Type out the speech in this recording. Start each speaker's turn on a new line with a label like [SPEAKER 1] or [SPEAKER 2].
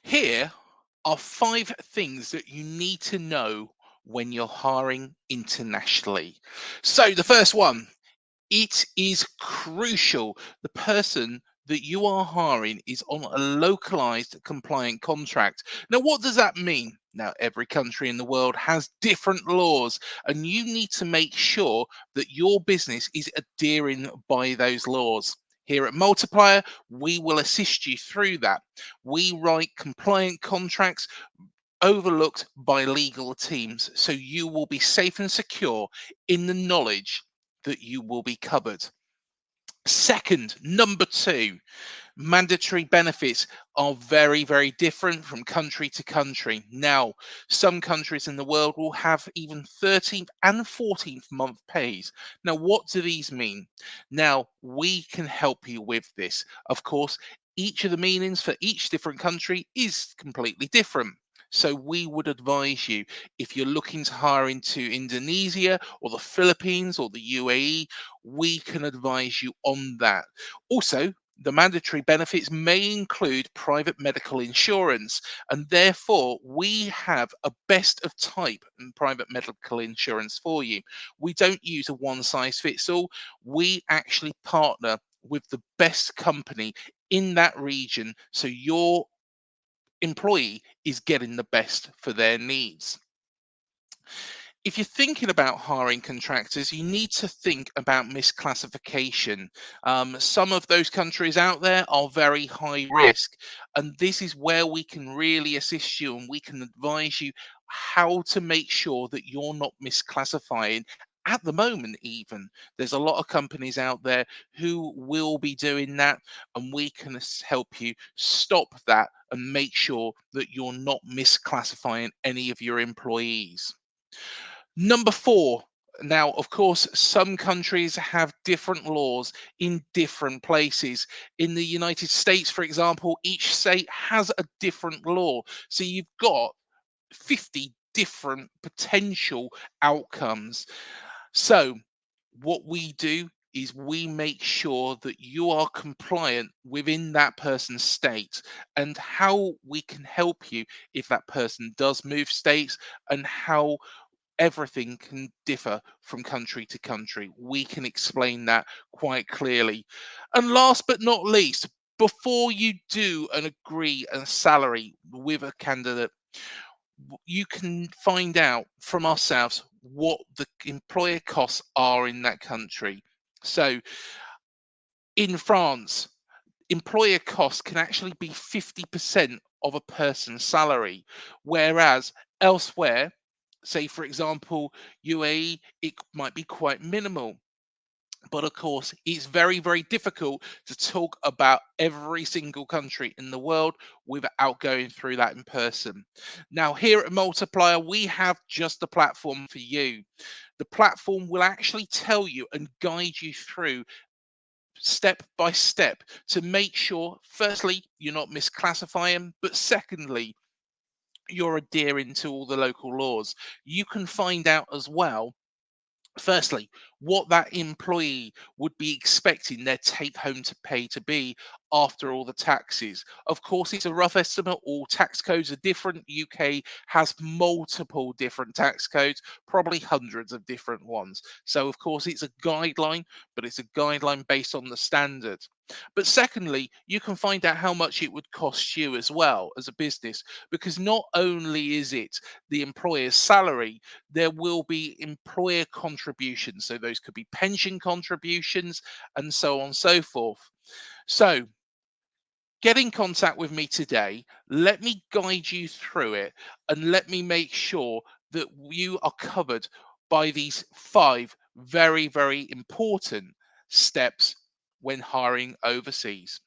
[SPEAKER 1] Here are five things that you need to know when you're hiring internationally. So, the first one, it is crucial the person that you are hiring is on a localized compliant contract. Now, what does that mean? Now, every country in the world has different laws, and you need to make sure that your business is adhering by those laws. Here at Multiplier, we will assist you through that. We write compliant contracts overlooked by legal teams, so you will be safe and secure in the knowledge that you will be covered. Second, number two, mandatory benefits are very, very different from country to country. Now, some countries in the world will have even 13th and 14th month pays. Now, what do these mean? Now, we can help you with this. Of course, each of the meanings for each different country is completely different. So we would advise you, if you're looking to hire into Indonesia or the Philippines or the UAE, we can advise you on that. Also, the mandatory benefits may include private medical insurance, and therefore we have a best of type in private medical insurance for you. We don't use a one size fits all. We actually partner with the best company in that region, so your employee is getting the best for their needs. If you're thinking about hiring contractors, you need to think about misclassification. Some of those countries out there are very high risk, and this is where we can really assist you and we can advise you how to make sure that you're not misclassifying. At the moment, even there's a lot of companies out there who will be doing that, and we can help you stop that and make sure that you're not misclassifying any of your employees. Number four. Now, of course, some countries have different laws in different places. In the United States, for example, each state has a different law. So you've got 50 different potential outcomes. So, what we do is we make sure that you are compliant within that person's state, and how we can help you if that person does move states, and how everything can differ from country to country. We can explain that quite clearly. And last but not least, before you do and agree a salary with a candidate, you can find out from ourselves what the employer costs are in that country. So in France, employer costs can actually be 50% of a person's salary, whereas elsewhere, say for example UAE, it might be quite minimal. But of course, it's very, very difficult to talk about every single country in the world without going through that in person. Now, here at Multiplier, we have just the platform for you. The platform will actually tell you and guide you through step by step to make sure, firstly, you're not misclassifying, but secondly, you're adhering to all the local laws. You can find out as well, firstly, what that employee would be expecting their take home to pay to be after all the taxes. Of course, it's a rough estimate. All tax codes are different. UK has multiple different tax codes, probably hundreds of different ones. So, of course, it's a guideline, but it's a guideline based on the standard. But secondly, you can find out how much it would cost you as well as a business, because not only is it the employer's salary, there will be employer contributions. So those could be pension contributions and so on and so forth. So get in contact with me today. Let me guide you through it, and let me make sure that you are covered by these five very, very important steps when hiring overseas.